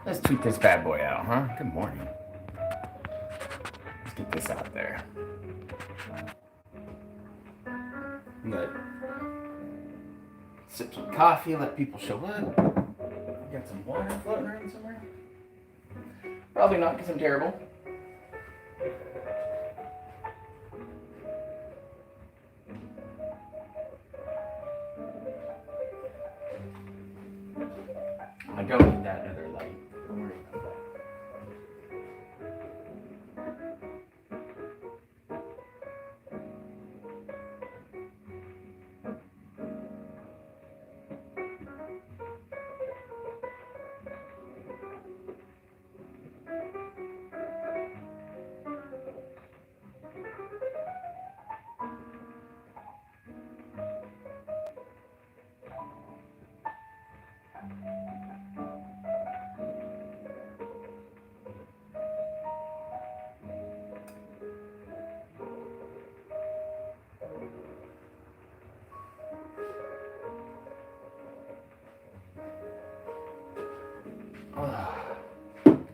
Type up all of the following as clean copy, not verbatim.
Let's tweet this bad boy out, huh? Good morning. Let's get this out there. Let sip some coffee, let people show up. Got some water floating around somewhere. Probably not because I'm terrible. I don't need that other light. Don't worry about that.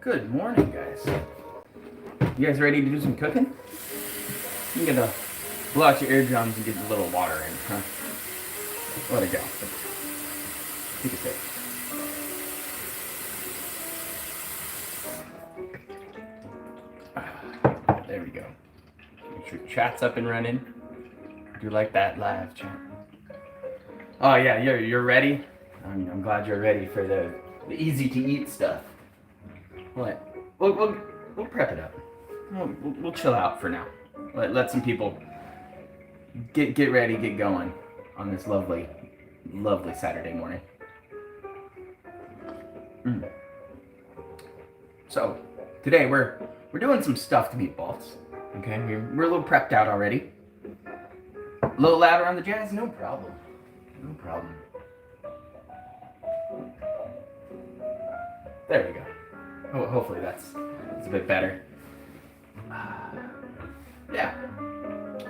Good morning, guys. You guys ready to do some cooking? You can blow out your eardrums and get a little water in, huh? Let it go. Take a sip. There we go. Make sure chat's up and running. Do like that live chat. Oh yeah, you're ready. I'm glad you're ready for the easy to eat stuff. What? We'll prep it up. We'll chill out for now. Let some people get ready, get going on this lovely Saturday morning. So today we're doing some stuffed meatballs. Okay, we're a little prepped out already. A little louder on the jazz, no problem. No problem. There we go. Oh, hopefully that's a bit better. Yeah.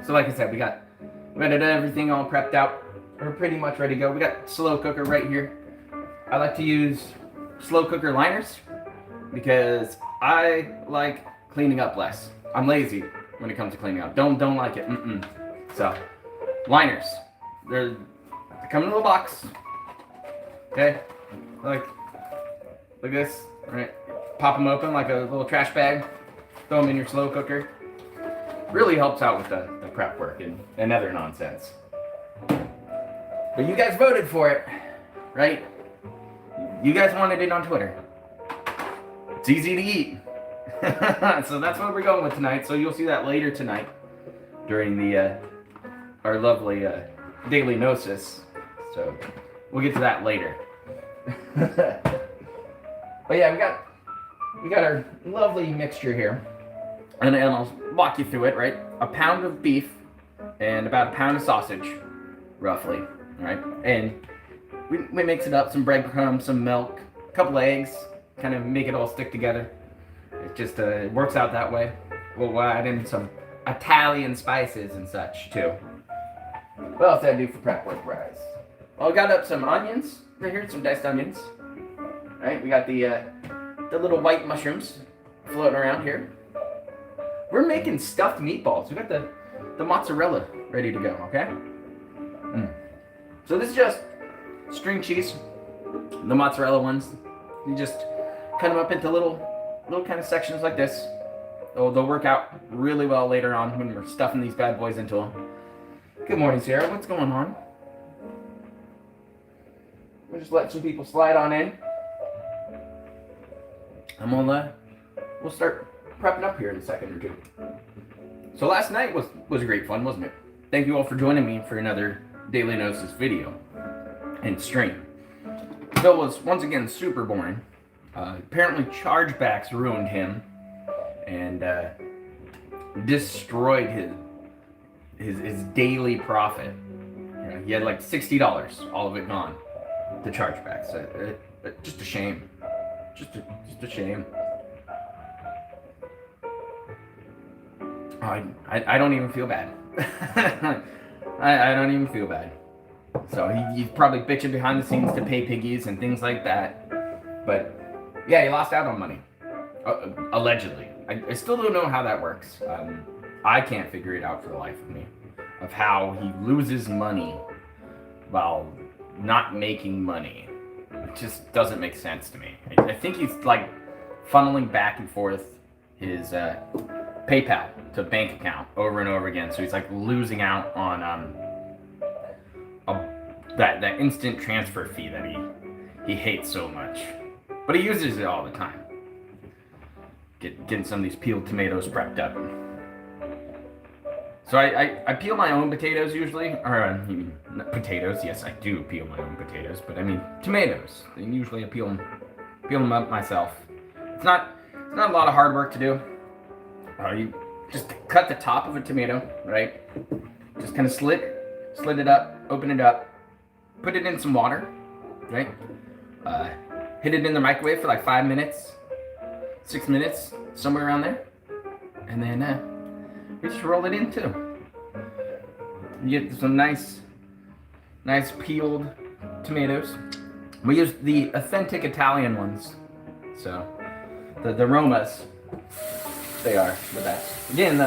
So like I said, we got everything all prepped out. We're pretty much ready to go. We got slow cooker right here. I like to use slow cooker liners because I like cleaning up less. I'm lazy when it comes to cleaning up. Don't like it. So liners. They come in a little box. Okay. Like this. Right. Pop them open like a little trash bag, throw them in your slow cooker. Really helps out with the prep work and other nonsense. But you guys voted for it, right? You guys wanted it on Twitter. It's easy to eat. So that's what we're going with tonight. So you'll see that later tonight during the our lovely daily gnosis. So we'll get to that later. But yeah, we got our lovely mixture here, and I'll walk you through it, right? A pound of beef and about a pound of sausage, roughly, right? And we mix it up, some breadcrumbs, some milk, a couple eggs, kind of make it all stick together. It just it works out that way. We'll add in some Italian spices and such too. What else did I do for prep work wise? Well, I got up some onions right here, some diced onions. Right, we got the little white mushrooms floating around here. We're making stuffed meatballs. We got the mozzarella ready to go, okay? So this is just string cheese, the mozzarella ones. You just cut them up into little kind of sections like this. They'll work out really well later on when we're stuffing these bad boys into them. Good morning, Sarah. What's going on? We'll just let some people slide on in. And we'll start prepping up here in a second or two. So last night was great fun, wasn't it? Thank you all for joining me for another Daily Gnosis video and stream. So it was once again super boring. Apparently chargebacks ruined him and destroyed his daily profit. You know, he had like $60, all of it gone to chargebacks. Just a shame. Just a shame. Oh, I don't even feel bad. I don't even feel bad. So he's probably bitching behind the scenes to pay piggies and things like that. But Yeah, he lost out on money. Allegedly. I still don't know how that works. I can't figure it out for the life of me. Of how he loses money while not making money. It just doesn't make sense to me. I think he's like funneling back and forth his PayPal to bank account over and over again. So he's like losing out on that instant transfer fee that he hates so much. But he uses it all the time. Getting some of these peeled tomatoes prepped up. So I peel my own potatoes usually, or potatoes. Yes, I do peel my own potatoes, but I mean tomatoes. And usually I peel them up myself. It's not a lot of hard work to do. You just cut the top of a tomato, right? Just kind of slit it up, open it up, put it in some water, right? Hit it in the microwave for like 5 minutes, 6 minutes, somewhere around there, and then we just roll it in too. You get some nice peeled tomatoes. We use the authentic Italian ones, so the Romas, they are the best. Again,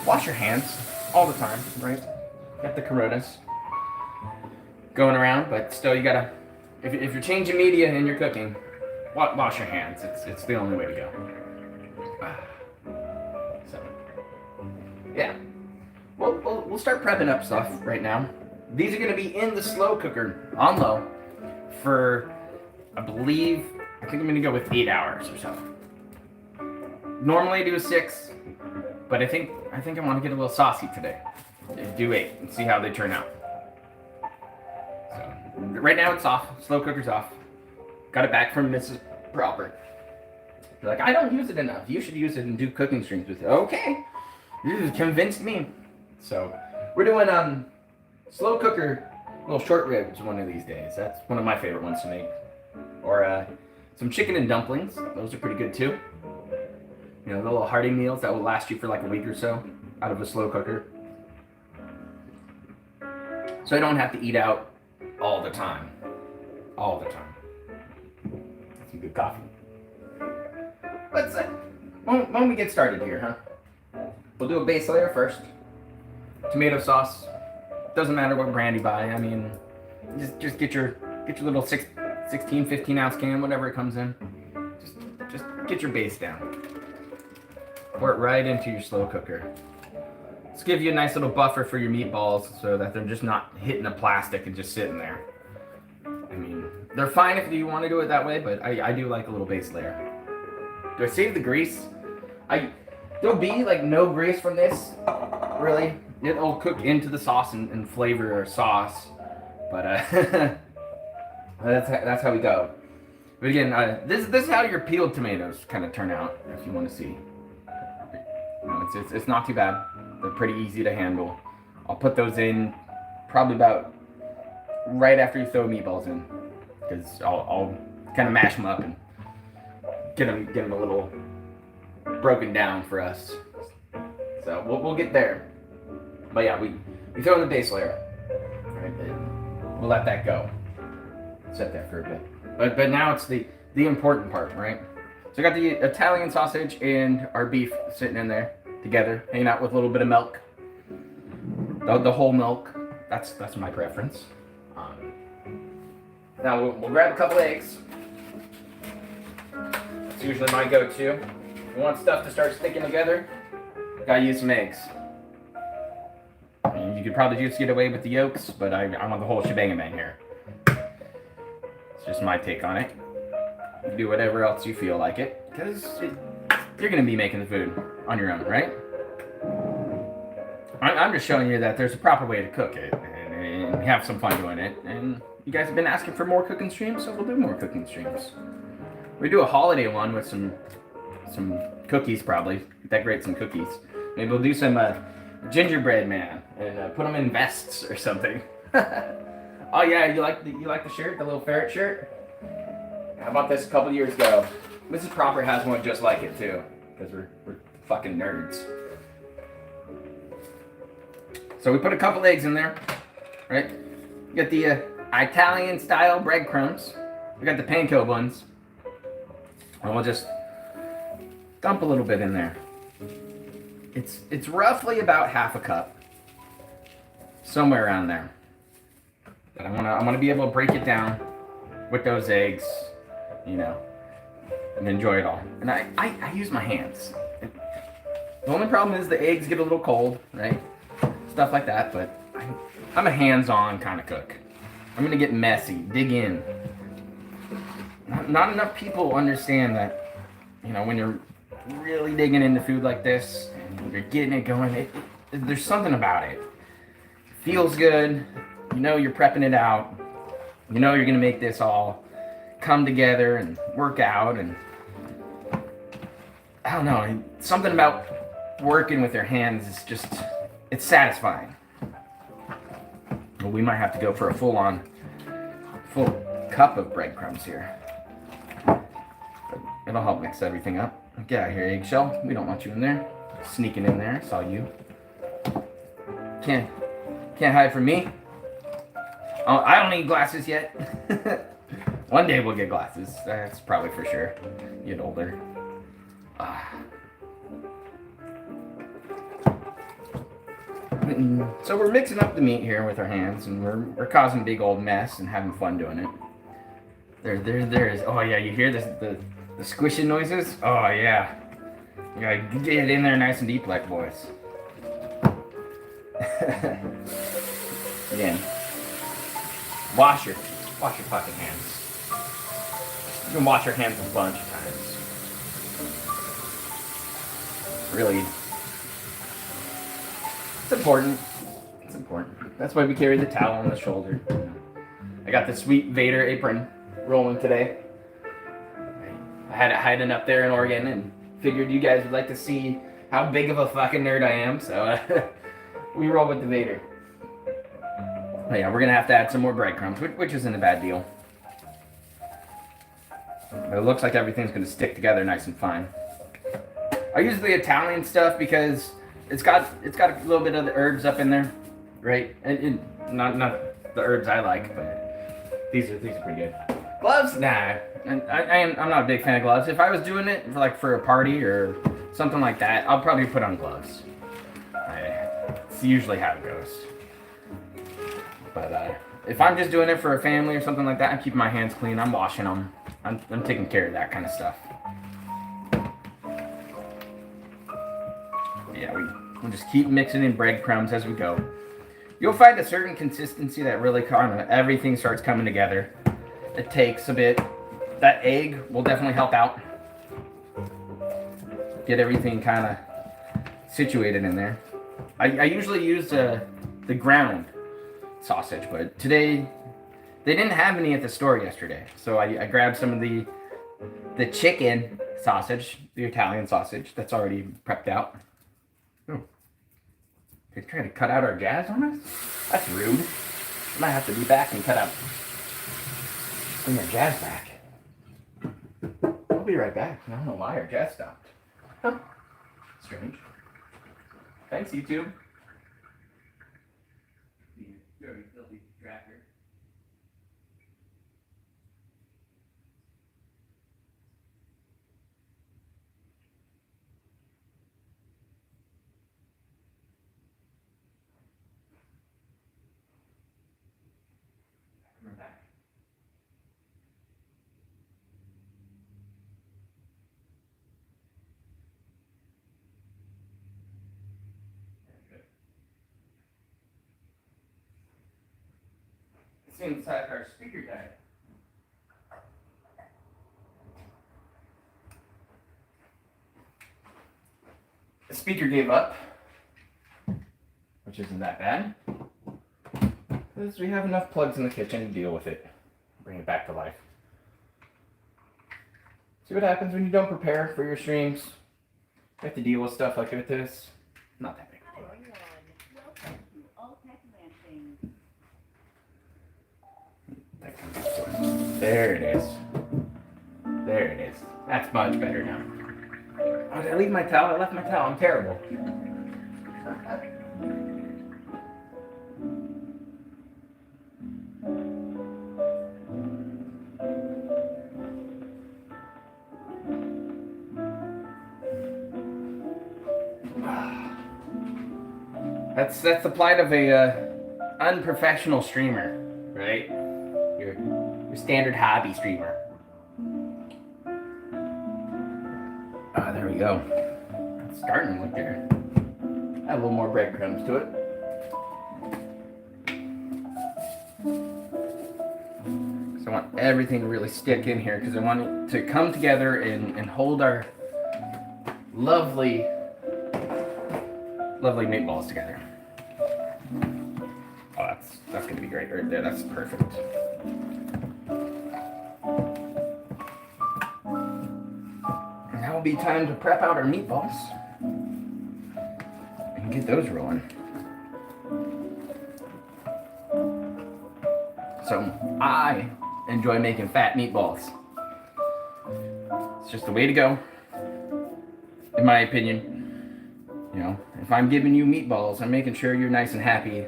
wash your hands all the time, right? Got the coronas going around, but still you gotta, if you're changing media and you're cooking, wash your hands. It's the only way to go. So, yeah. We'll start prepping up stuff right now. These are gonna be in the slow cooker on low for, I think I'm gonna go with 8 hours or so. Normally I do 6, but I think I want to get a little saucy today. Do 8 and see how they turn out. So right now it's off. Slow cooker's off. Got it back from Mrs. Proper. They're like, I don't use it enough. You should use it and do cooking streams with it. Okay, you convinced me. So we're doing slow cooker little short ribs one of these days. That's one of my favorite ones to make. Or some chicken and dumplings. Those are pretty good too. You know, the little hearty meals that will last you for like a week or so out of a slow cooker. So I don't have to eat out all the time. All the time. Some good coffee. Let's when we get started here, huh? We'll do a base layer first. Tomato sauce. Doesn't matter what brand you buy. I mean, just get your little 16, 15 ounce can, whatever it comes in. Just get your base down. Pour it right into your slow cooker. Let's give you a nice little buffer for your meatballs so that they're just not hitting the plastic and just sitting there. I mean, they're fine if you want to do it that way, but I do like a little base layer. Do I save the grease? There'll be like no grease from this, really. It'll cook into the sauce and flavor our sauce, but that's how we go. But again, this is how your peeled tomatoes kind of turn out, if you want to see. You know, it's not too bad. They're pretty easy to handle. I'll put those in probably about right after you throw meatballs in, because I'll kind of mash them up and get them a little broken down for us. So we'll get there. But yeah, we throw in the base layer. Right, we'll let that go. Set that for a bit. But now it's the important part, right? So I got the Italian sausage and our beef sitting in there together, hanging out with a little bit of milk. The whole milk. That's my preference. Now we'll grab a couple eggs. That's usually my go-to. If you want stuff to start sticking together, gotta use some eggs. I mean, you could probably just get away with the yolks, but I want the whole shebang here. It's just my take on it. You can do whatever else you feel like it, because you're going to be making the food on your own, right? I'm just showing you that there's a proper way to cook it, and have some fun doing it. And you guys have been asking for more cooking streams, so we'll do more cooking streams. We do a holiday one with some cookies, probably. Decorate some cookies. Maybe we'll do some gingerbread man and put them in vests or something. Oh yeah, you like the shirt, the little ferret shirt? I bought this a couple years ago. Mrs. Proper has one just like it too, because we're fucking nerds. So we put a couple eggs in there, right? We got the Italian style breadcrumbs. We got the panko buns. And we'll just dump a little bit in there. It's roughly about half a cup, somewhere around there. But I wanna be able to break it down with those eggs, you know, and enjoy it all. And I use my hands. The only problem is the eggs get a little cold, right? Stuff like that. But I'm a hands-on kind of cook. I'm gonna get messy, dig in. Not enough people understand that, you know, when you're really digging into food like this and you're getting it going, there's something about it. It feels good. You know you're prepping it out. You know you're gonna make this all come together and work out, and I don't know, something about working with your hands is just, it's satisfying. Well, we might have to go for a full cup of breadcrumbs here. But it'll help mix everything up. Get out of here, eggshell. We don't want you in there. Sneaking in there. Saw you. Can't hide from me. Oh, I don't need glasses yet. One day we'll get glasses. That's probably for sure. Get older. So we're mixing up the meat here with our hands, and we're causing a big old mess and having fun doing it. There is. Oh yeah, you hear this, the squishing noises? Oh yeah. You gotta get it in there nice and deep like boys. Again, wash your fucking hands. You can wash your hands a bunch of times. Really, it's important. It's important. That's why we carry the towel on the shoulder. I got the sweet Vader apron rolling today. I had it hiding up there in Oregon and figured you guys would like to see how big of a fucking nerd I am, so we roll with the Vader. But yeah, we're gonna have to add some more breadcrumbs, which isn't a bad deal. But it looks like everything's gonna stick together nice and fine. I use the Italian stuff because it's got a little bit of the herbs up in there, right? And not the herbs I like, but these are pretty good. Gloves? Nah. And I'm not a big fan of gloves. If I was doing it for a party or something like that, I'll probably put on gloves. It's usually how it goes. But if I'm just doing it for a family or something like that, I'm keeping my hands clean. I'm washing them. I'm taking care of that kind of stuff. Yeah, we'll just keep mixing in breadcrumbs as we go. You'll find a certain consistency that really kind of everything starts coming together. It takes a bit. That egg will definitely help out. Get everything kind of situated in there. I usually use the ground sausage, but today they didn't have any at the store yesterday. So I grabbed some of the chicken sausage, the Italian sausage that's already prepped out. Oh. They're trying to cut out our gas on us? That's rude. I might have to be back and bring our jazz back. I'll be right back. I don't know why our jazz stopped. Huh. Strange. Thanks, YouTube. Very filthy tractor. We're back. It seems like our speaker died. The speaker gave up, which isn't that bad, because we have enough plugs in the kitchen to deal with it. Bring it back to life. See what happens when you don't prepare for your streams? You have to deal with stuff like this. Not that big. There it is. There it is. That's much better now. Oh, did I leave my towel? I left my towel. I'm terrible. That's the plight of a unprofessional streamer, right? Your standard hobby streamer. There we go. It's starting to look there. Add a little more breadcrumbs to it. So I want everything to really stick in here because I want it to come together and hold our lovely meatballs together. Oh, that's gonna be great right there. That's perfect. Now will be time to prep out our meatballs and get those rolling. So I enjoy making fat meatballs. It's just the way to go, in my opinion. You know, if I'm giving you meatballs, I'm making sure you're nice and happy.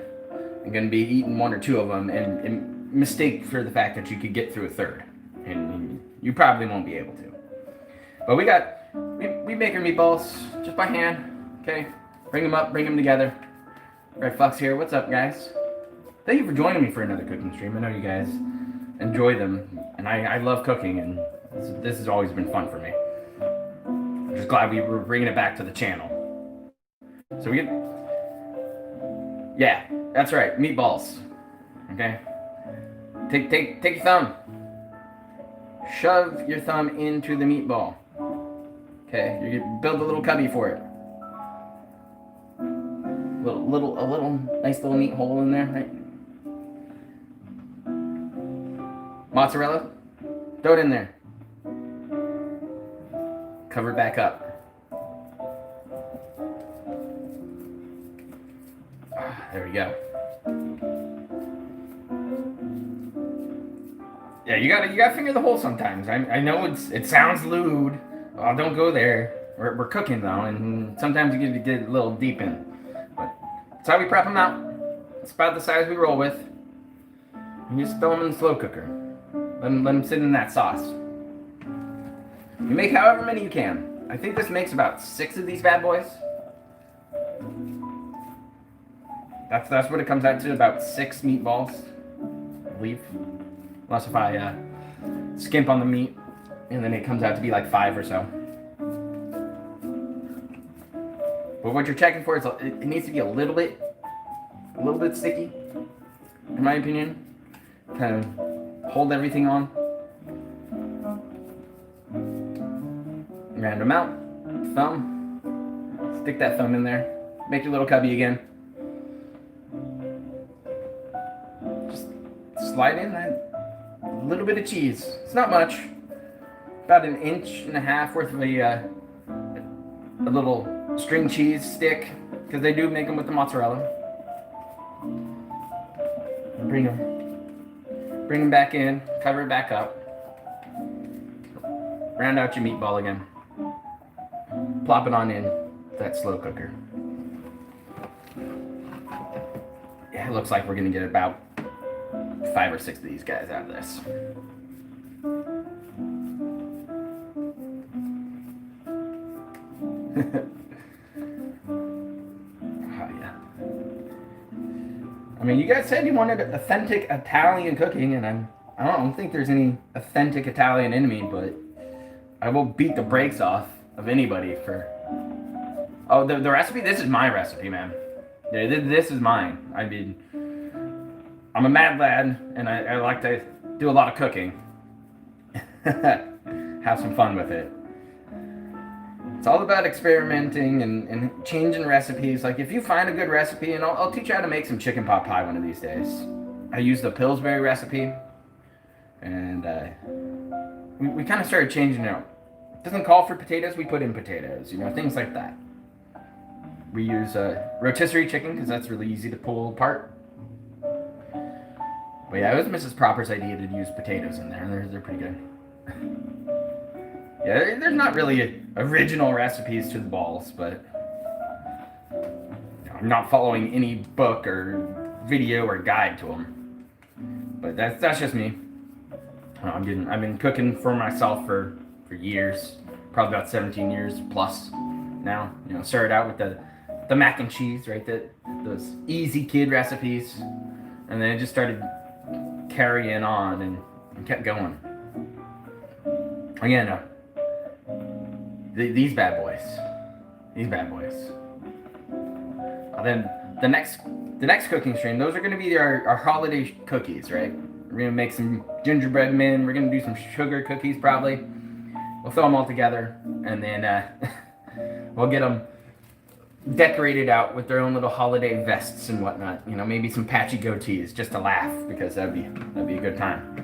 I'm gonna be eating one or two of them, and mistake for the fact that you could get through a third, and you probably won't be able to. But we make our meatballs just by hand. Okay, bring them up, bring them together. Red Fox here. What's up, guys? Thank you for joining me for another cooking stream. I know you guys enjoy them, and I love cooking, and this has always been fun for me. I'm just glad we were bringing it back to the channel. So we get, yeah, that's right, meatballs. Okay, take your thumb, shove your thumb into the meatball. Okay, you build a little cubby for it. A little nice little neat hole in there, right? Mozzarella, throw it in there. Cover it back up. There we go. Yeah, you gotta finger the hole sometimes. I know it sounds lewd. Oh, don't go there. We're cooking though, and sometimes you get a little deep in. But that's how we prep them out. It's about the size we roll with. And you just throw them in the slow cooker. Let them sit in that sauce. You make however many you can. I think this makes about 6 of these bad boys. That's what it comes out to, about 6 meatballs, I believe. Unless if I skimp on the meat, and then it comes out to be like 5 or so. But what you're checking for is it needs to be a little bit sticky, in my opinion. Kind of hold everything on. Round them out. Thumb. Stick that thumb in there. Make your little cubby again. Just slide in that little bit of cheese. It's not much. About 1.5 inches worth of a little string cheese stick, because they do make them with the mozzarella. Bring them back in. Cover it back up. Round out your meatball again. Plop it on in that slow cooker. Yeah, it looks like we're gonna get about 5 or 6 of these guys out of this. Oh yeah. I mean, you guys said you wanted authentic Italian cooking, and I don't think there's any authentic Italian in me, but I will beat the brakes off of anybody for... Oh, the recipe? This is my recipe, man. Yeah, this is mine. I mean, I'm a mad lad, and I like to do a lot of cooking. Have some fun with it. It's all about experimenting and changing recipes. Like, if you find a good recipe, and I'll teach you how to make some chicken pot pie one of these days. I used the Pillsbury recipe, and we kind of started changing it out. It doesn't call for potatoes, we put in potatoes, you know, things like that. We use rotisserie chicken because that's really easy to pull apart. But yeah, it was Mrs. Proper's idea to use potatoes in there. They're pretty good. Yeah, there's not really original recipes to the balls, but I'm not following any book or video or guide to them. But that's just me. I've been cooking for myself for years, probably about 17 years plus now. You know, started out with the mac and cheese, right? That those easy kid recipes, and then it just started carrying on and kept going. Again, these bad boys. Then the next cooking stream, those are going to be our holiday cookies, right? We're going to make some gingerbread men. We're going to do some sugar cookies probably. We'll throw them all together, and then we'll get them decorated out with their own little holiday vests and whatnot. You know, maybe some patchy goatees just to laugh, because that'd be a good time.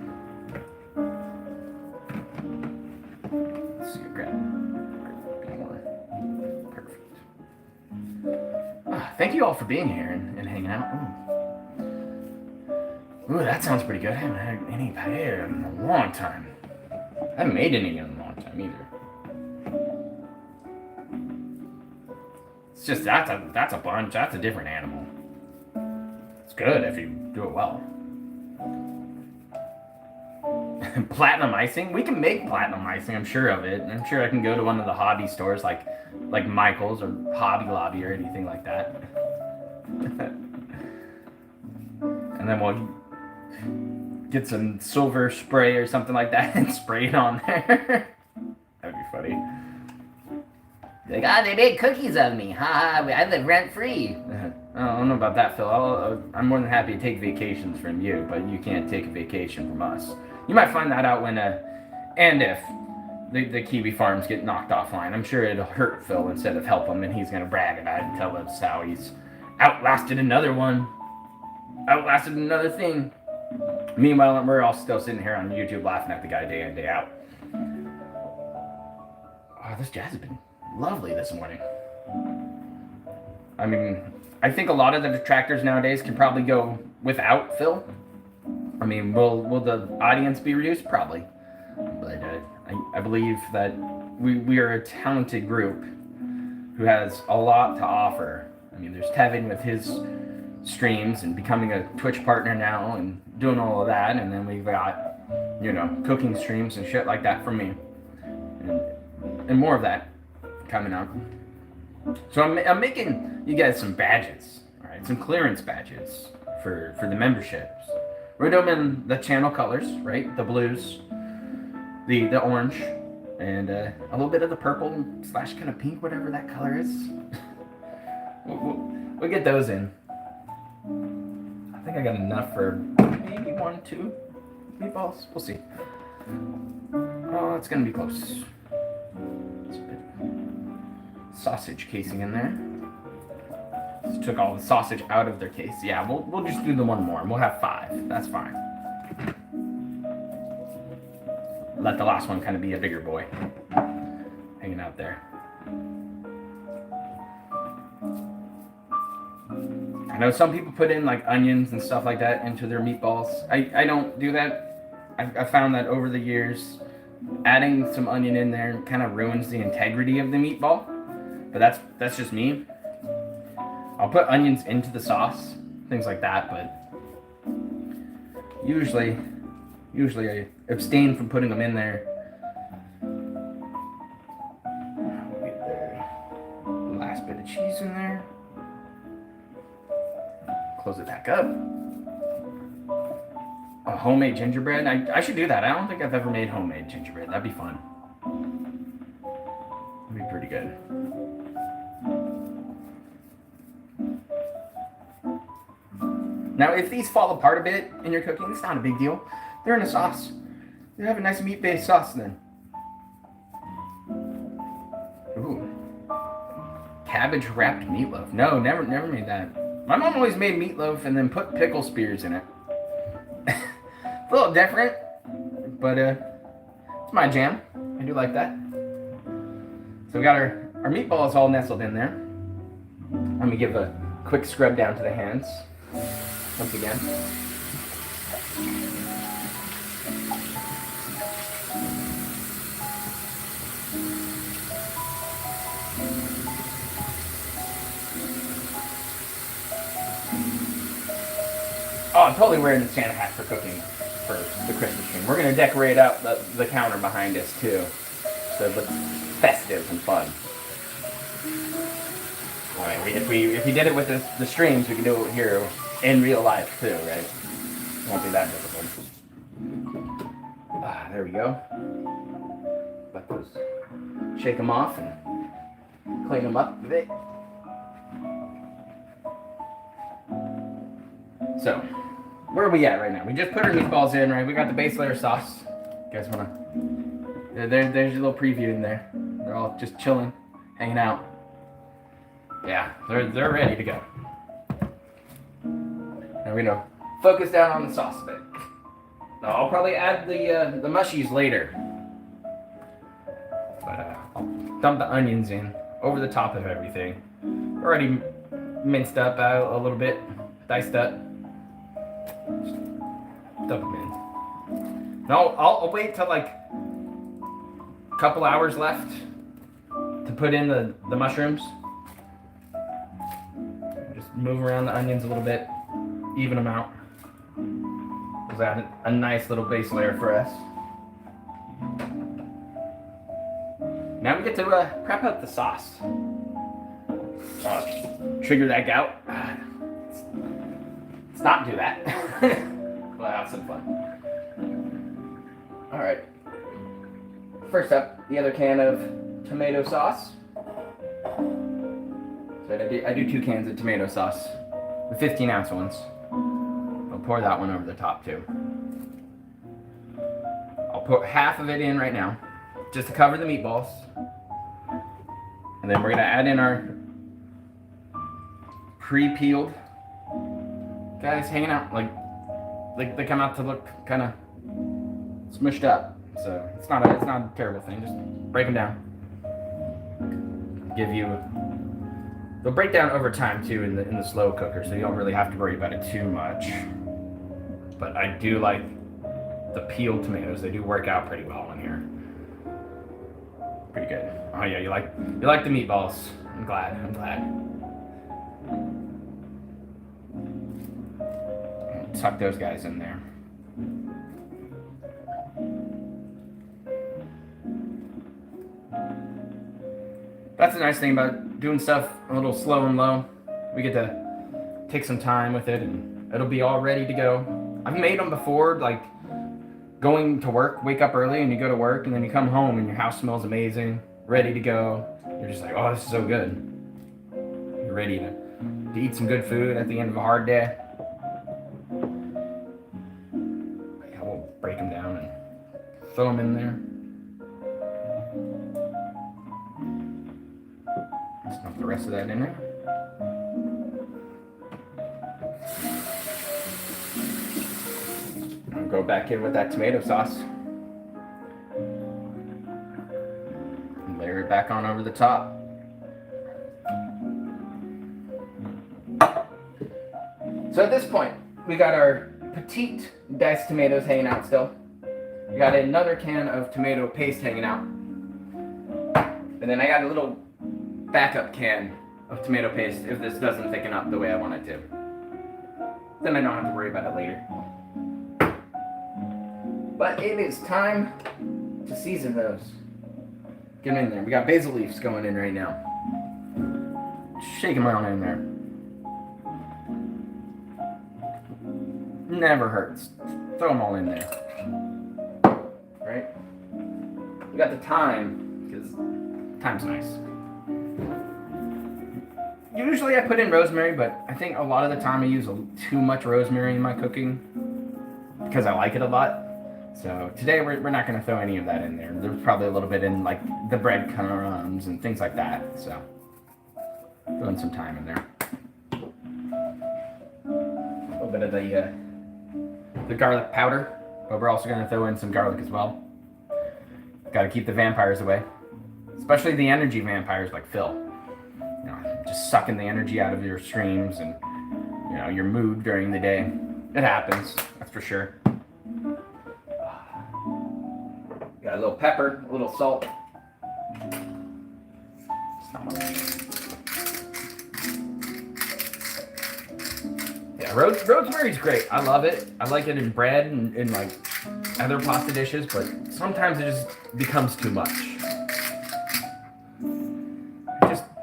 Let's see, grab more. Perfect. Thank you all for being here and hanging out. Ooh, that sounds pretty good. I haven't had any paella in a long time. I haven't made any in a long time either. It's just that's a bunch. That's a different animal. It's good if you do it well. Platinum icing? We can make platinum icing. I'm sure of it. I'm sure I can go to one of the hobby stores like Michael's or Hobby Lobby or anything like that. And then we'll get some silver spray or something like that and spray it on there. That'd be funny. Like, they made cookies of me. Ha, I live rent free. I don't know about that, Phil. I'm more than happy to take vacations from you, but you can't take a vacation from us. You might find that out when, and if the Kiwi farms get knocked offline. I'm sure it'll hurt Phil instead of help him, and he's going to brag about it and tell us how he's outlasted another one. Outlasted another thing. Meanwhile, we're all still sitting here on YouTube laughing at the guy day in, day out. Oh, this jazz has been lovely this morning. I mean, I think a lot of the detractors nowadays can probably go without Phil. I mean, will the audience be reduced? Probably. But I believe that we are a talented group who has a lot to offer. I mean, there's Tevin with his streams and becoming a Twitch partner now and doing all of that, and then we've got, you know, cooking streams and shit like that from me, and more of that coming up. So I'm making you guys some badges, all right, some clearance badges for the memberships. We're doing them in the channel colors, right? The blues, the orange, and a little bit of the purple / kind of pink, whatever that color is. we'll get those in. I think I got enough for maybe 1, 2 meatballs. We'll see. Oh, it's gonna be close. It's a bit sausage casing in there. Just took all the sausage out of their case. Yeah, we'll just do the one more. We'll have 5. That's fine. Let the last one kind of be a bigger boy, hanging out there. I know some people put in like onions and stuff like that into their meatballs. I don't do that. I found that over the years, adding some onion in there kind of ruins the integrity of the meatball. But that's just me. I'll put onions into the sauce, things like that, but usually I abstain from putting them in there. We'll get the last bit of cheese in there. Close it back up. A homemade gingerbread? I should do that. I don't think I've ever made homemade gingerbread. That'd be fun. That'd be pretty good. Now, if these fall apart a bit in your cooking, it's not a big deal. They're in a sauce. You have a nice meat-based sauce then. Ooh. Cabbage-wrapped meatloaf. No, never made that. My mom always made meatloaf and then put pickle spears in it. It's a little different, but it's my jam. I do like that. So we got our meatballs all nestled in there. Let me give a quick scrub down to the hands once again. Oh, I'm totally wearing the Santa hat for cooking for the Christmas stream. We're going to decorate out the counter behind us, too. So it looks festive and fun. Right, if we did it with the streams, we can do it here in real life too, right? It won't be that difficult. There we go. Let those shake them off and clean them up a bit. So, where are we at right now? We just put our meatballs in, right? We got the base layer sauce. You guys wanna? There's your little preview in there. They're all just chilling, hanging out. Yeah, they're ready to go. Now we're gonna focus down on the sauce a bit. Now I'll probably add the mushies later, but I'll dump the onions in over the top of everything. Already minced up a little bit, diced up. Just dump them in. Now I'll wait till like a couple hours left to put in the mushrooms. Just move around the onions a little bit, even them out. Add a nice little base layer for us. Now we get to prep up the sauce. Trigger that gout. Let's not do that. We'll have some fun. All right. First up, the other can of tomato sauce. So I do 2 cans of tomato sauce, the 15-ounce ones. Pour that one over the top too. I'll put half of it in right now, just to cover the meatballs. And then we're gonna add in our pre-peeled guys hanging out, like they come out to look kind of smushed up. So it's not a terrible thing. Just break them down. They'll break down over time too in the slow cooker, so you don't really have to worry about it too much. But I do like the peeled tomatoes. They do work out pretty well in here. Pretty good. Oh yeah, you like the meatballs. I'm glad. Tuck those guys in there. That's the nice thing about doing stuff a little slow and low. We get to take some time with it, and it'll be all ready to go. I've made them before, like going to work, wake up early and you go to work and then you come home and your house smells amazing, ready to go. You're just like, oh, this is so good. You're ready to eat some good food at the end of a hard day. I will break them down and throw them in there. Just dump the rest of that in there. Go back in with that tomato sauce. And layer it back on over the top. So at this point, we got our petite diced tomatoes hanging out still. We got another can of tomato paste hanging out. And then I got a little backup can of tomato paste if this doesn't thicken up the way I want it to. Then I don't have to worry about it later. But it is time to season those. Get them in there. We got basil leaves going in right now. Shake them around in there. Never hurts. Throw them all in there. Right? We got the thyme, because thyme's nice. Usually I put in rosemary, but I think a lot of the time I use too much rosemary in my cooking because I like it a lot. So today we're not going to throw any of that in there. There's probably a little bit in like the breadcrumbs and things like that. So throwing some thyme in there. A little bit of the garlic powder, but we're also going to throw in some garlic as well. Got to keep the vampires away, especially the energy vampires like Phil. You know, just sucking the energy out of your streams and your mood during the day. It happens, that's for sure. Got a little pepper, a little salt. Yeah, rosemary's great. I love it. I like it in bread and in like other pasta dishes, but sometimes it just becomes too much.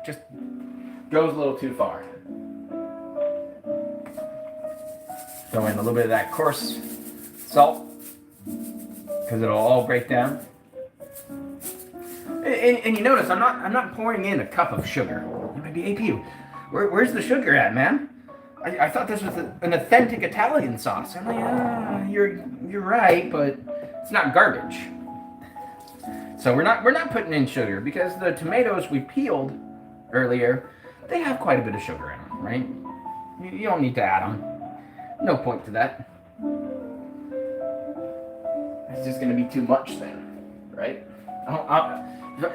Just goes a little too far. Throw in a little bit of that coarse salt because it'll all break down. And you notice I'm not pouring in a cup of sugar. You might be AP. Where's the sugar at, man? I thought this was an authentic Italian sauce. I'm like, you're right, but it's not garbage. So we're not putting in sugar because the tomatoes we peeled earlier, they have quite a bit of sugar in them, right? You don't need to add them. No point to that. It's just going to be too much then, right?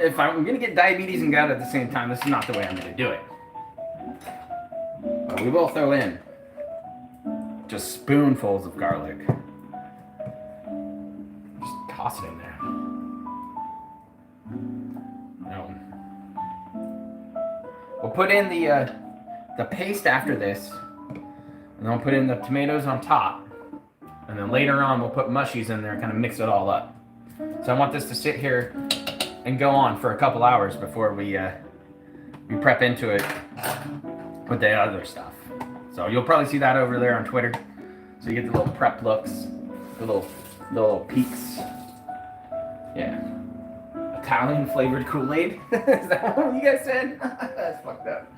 If I'm going to get diabetes and gout at the same time, this is not the way I'm going to do it. But we will throw in just spoonfuls of garlic. Just toss it in there. We'll put in the paste after this, and then we'll put in the tomatoes on top, and then later on we'll put mushies in there and kind of mix it all up. So I want this to sit here and go on for a couple hours before we prep into it with the other stuff. So you'll probably see that over there on Twitter. So you get the little prep looks, the little peaks. Yeah. Italian flavored Kool-Aid? Is that what you guys said? That's fucked up.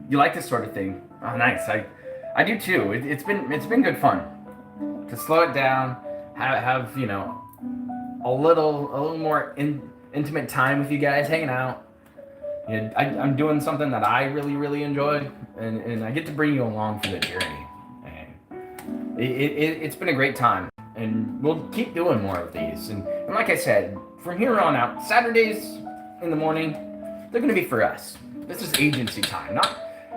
You like this sort of thing? Oh, nice. I do too. It's been good fun to slow it down, have you know, a little more intimate time with you guys, hanging out. And I'm doing something that I really enjoy, and I get to bring you along for the journey. And it's been a great time, and we'll keep doing more of these. And like I said, from here on out, Saturdays in the morning, they're going to be for us. This is agency time.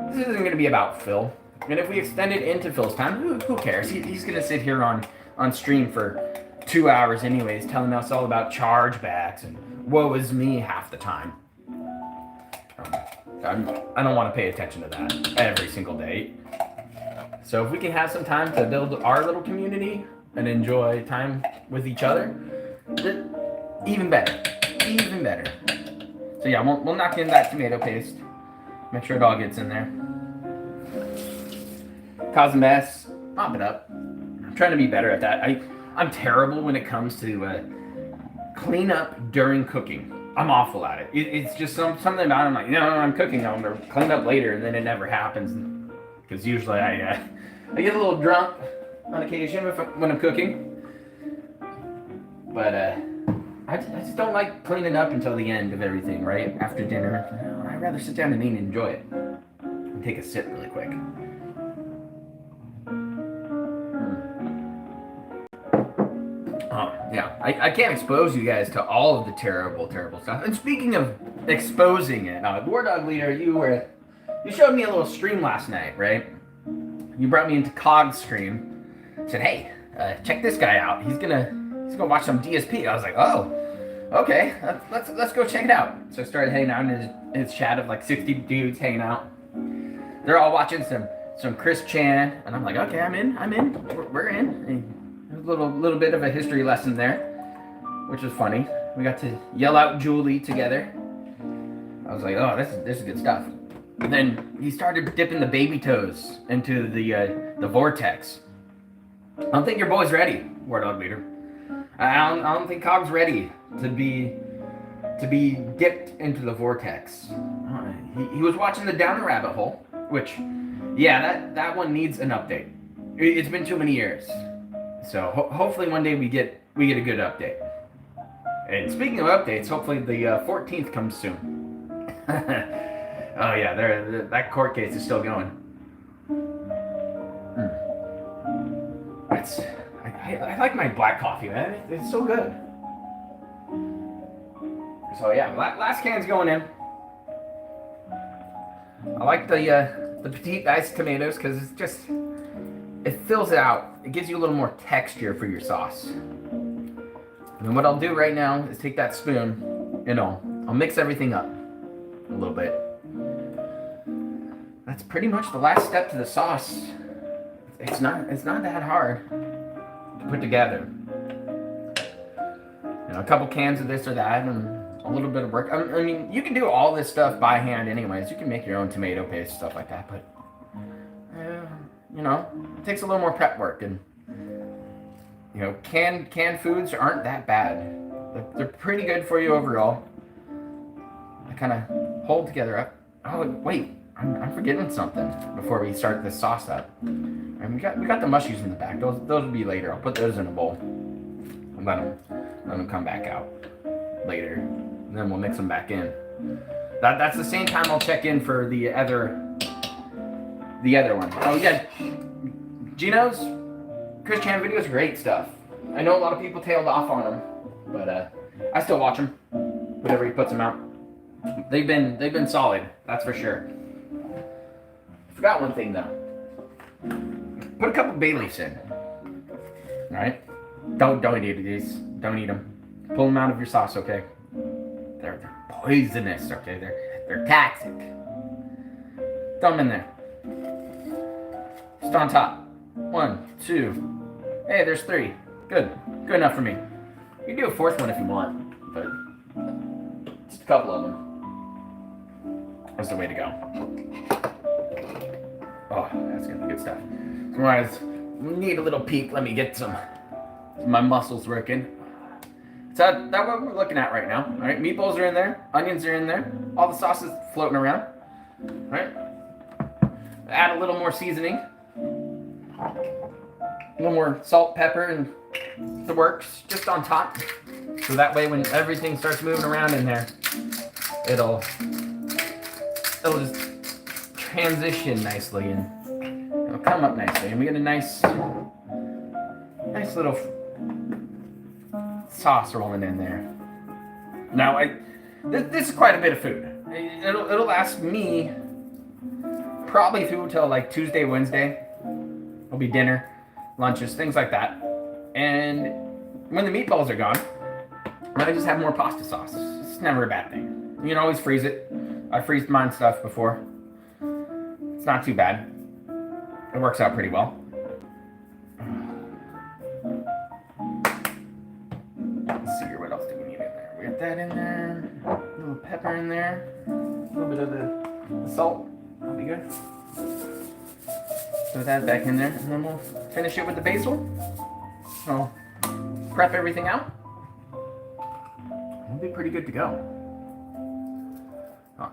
This isn't going to be about Phil. And if we extend it into Phil's time, who cares? He's going to sit here on stream for 2 hours anyways, telling us all about chargebacks and woe is me half the time. I don't want to pay attention to that every single day. So if we can have some time to build our little community and enjoy time with each other, even better. Even better. So yeah, we'll knock in that tomato paste. Make sure it all gets in there. Cause a mess. Mop it up. I'm trying to be better at that. I'm terrible when it comes to clean up during cooking. I'm awful at it. It's just something about it. I'm like, no, I'm cooking. I'm going to clean up later, and then it never happens. Because usually I get a little drunk on occasion when I'm cooking. But I just don't like cleaning up until the end of everything, right? After dinner. I'd rather sit down and eat and enjoy it. And take a sip really quick. Yeah, I can't expose you guys to all of the terrible stuff. And speaking of exposing it, War Dog Leader, you showed me a little stream last night, right? You brought me into Cog's stream. Said, hey, check this guy out. He's gonna watch some DSP. I was like, oh, okay, let's go check it out. So I started hanging out in his chat of like 60 dudes hanging out. They're all watching some Chris Chan, and I'm like, okay, I'm in. We're in. And a little bit of a history lesson there, which was funny. We got to yell out Julie together. I was like, oh, this is good stuff. And then he started dipping the baby toes into the vortex. I don't think your boy's ready, War Dog Leader. I don't think Cog's ready to be dipped into the vortex. He was watching the Down the Rabbit Hole, which, yeah, that one needs an update. It's been too many years. So hopefully one day we get a good update. And speaking of updates, hopefully the 14th comes soon. Oh yeah, that court case is still going. I like my black coffee, man. It's so good. So yeah, last can's going in. I like the petite diced tomatoes because it fills it out. It gives you a little more texture for your sauce. And what I'll do right now is take that spoon and I'll mix everything up a little bit. That's pretty much the last step to the sauce. It's not that hard to put together. a couple cans of this or that, and a little bit of work. I mean, you can do all this stuff by hand anyways. You can make your own tomato paste, stuff like that, but, it takes a little more prep work, and, canned foods aren't that bad. They're pretty good for you overall. They kind of hold together. Oh, wait, I'm forgetting something before we start this sauce up. And we got the mushies in the back. Those will be later. I'll put those in a bowl and let them come back out later. And then we'll mix them back in. That's the same time I'll check in for the other one. Oh yeah, Gino's Chris Chan videos, great stuff. I know a lot of people tailed off on him, but I still watch him whenever he puts them out. They've been solid, that's for sure. Forgot one thing though. Put a couple bay leaves in. All right. Don't eat these. Don't eat them. Pull them out of your sauce, okay? They're poisonous, okay? They're toxic. Throw them in there. Just on top. 1, 2. Hey, there's 3. Good. Good enough for me. You can do a 4th one if you want, but just a couple of them. That's the way to go. Oh, that's gonna be good stuff. Otherwise, we need a little peek. Let me get my muscles working. So that's what we're looking at right now. All right, meatballs are in there, onions are in there, all the sauces floating around. All right, add a little more seasoning, a little more salt, pepper, and the works just on top. So that way, when everything starts moving around in there, it'll just transition nicely and it'll come up nicely, and we get a nice little sauce rolling in there. Now, this is quite a bit of food. It'll last me probably through till like Tuesday, Wednesday. It'll be dinner, lunches, things like that. And when the meatballs are gone, I just have more pasta sauce. It's never a bad thing. You can always freeze it. I freezed mine stuff before. It's not too bad. It works out pretty well. Let's see here, what else do we need in there? We got that in there. A little pepper in there. A little bit of the salt. That'll be good. Throw that back in there, and then we'll finish it with the basil. So, prep everything out. We'll be pretty good to go.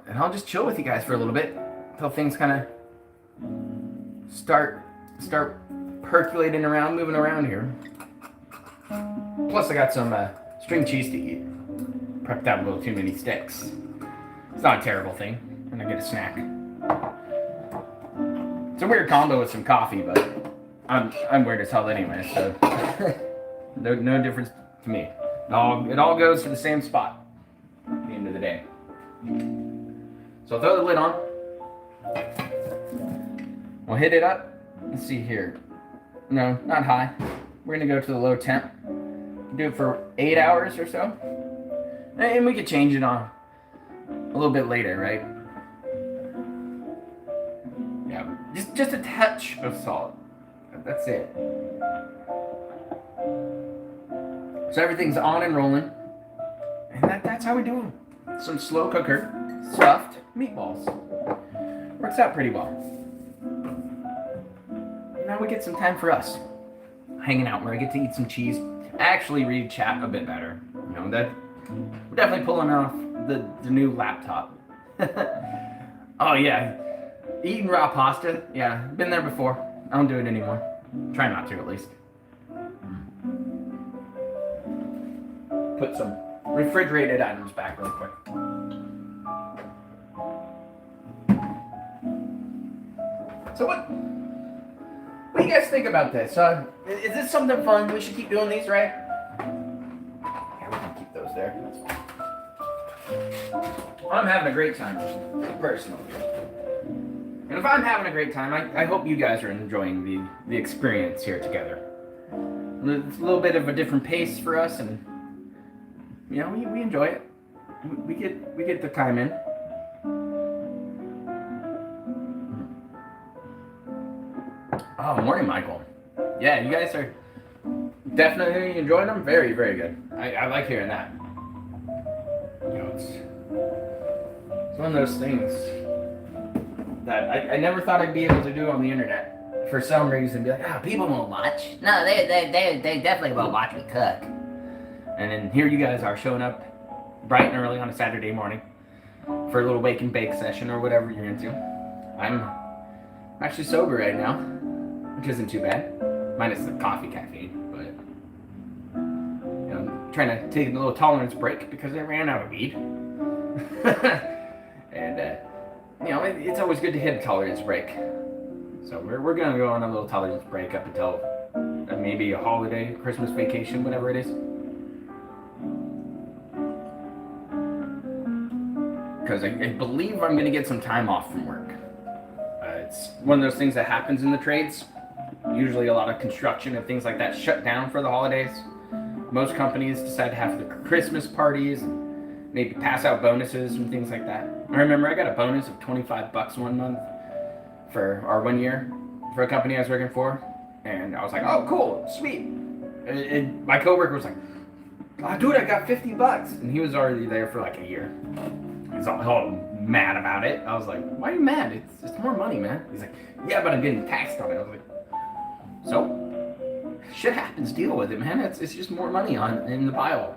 And I'll just chill with you guys for a little bit until things kind of start percolating around, moving around here. Plus, I got some string cheese to eat. Prepped out a little too many sticks. It's not a terrible thing, and I get a snack. It's a weird combo with some coffee, but I'm weird as hell anyway, so no difference to me. It all goes to the same spot at the end of the day. So throw the lid on. We'll hit it up. Let's see here. No, not high. We're gonna go to the low temp. Do it for 8 hours or so. And we could change it on a little bit later, right? Yeah, just a touch of salt. That's it. So everything's on and rolling. And that's how we do them. Some slow cooker stuffed meatballs. Works out pretty well. Now we get some time for us. Hanging out where I get to eat some cheese. Actually read chat a bit better. That we're definitely pulling off the new laptop. Oh yeah. Eating raw pasta. Yeah, been there before. I don't do it anymore. Try not to, at least. Put some refrigerated items back real quick. So what do you guys think about this? Is this something fun? We should keep doing these, right? Yeah, we can keep those there. I'm having a great time, personally. And if I'm having a great time, I hope you guys are enjoying the experience here together. It's a little bit of a different pace for us, and we enjoy it. We get the time in. Oh, morning, Michael. Yeah, you guys are definitely enjoyed them. Very, very good. I like hearing that. It's one of those things that I never thought I'd be able to do on the internet. For some reason, be like, people won't watch. No, they definitely won't watch me cook. And then here you guys are showing up bright and early on a Saturday morning for a little wake and bake session or whatever you're into. I'm actually sober right now, which isn't too bad. Minus the coffee caffeine, but I'm trying to take a little tolerance break because I ran out of weed. And it's always good to hit a tolerance break. So we're gonna go on a little tolerance break up until maybe a holiday, Christmas vacation, whatever it is. Because I believe I'm gonna get some time off from work. It's one of those things that happens in the trades. Usually a lot of construction and things like that shut down for the holidays. Most companies decide to have the Christmas parties and maybe pass out bonuses and things like that. I remember I got a bonus of $25 one month for our 1 year for a company I was working for. And I was like, oh, cool, sweet. And my coworker was like, oh, dude, I got $50. And he was already there for like a year. He's all mad about it. I was like, why are you mad? It's more money, man. He's like, yeah, but I'm getting taxed on it. I was like, so shit happens. Deal with it, man. It's just more money in the pile.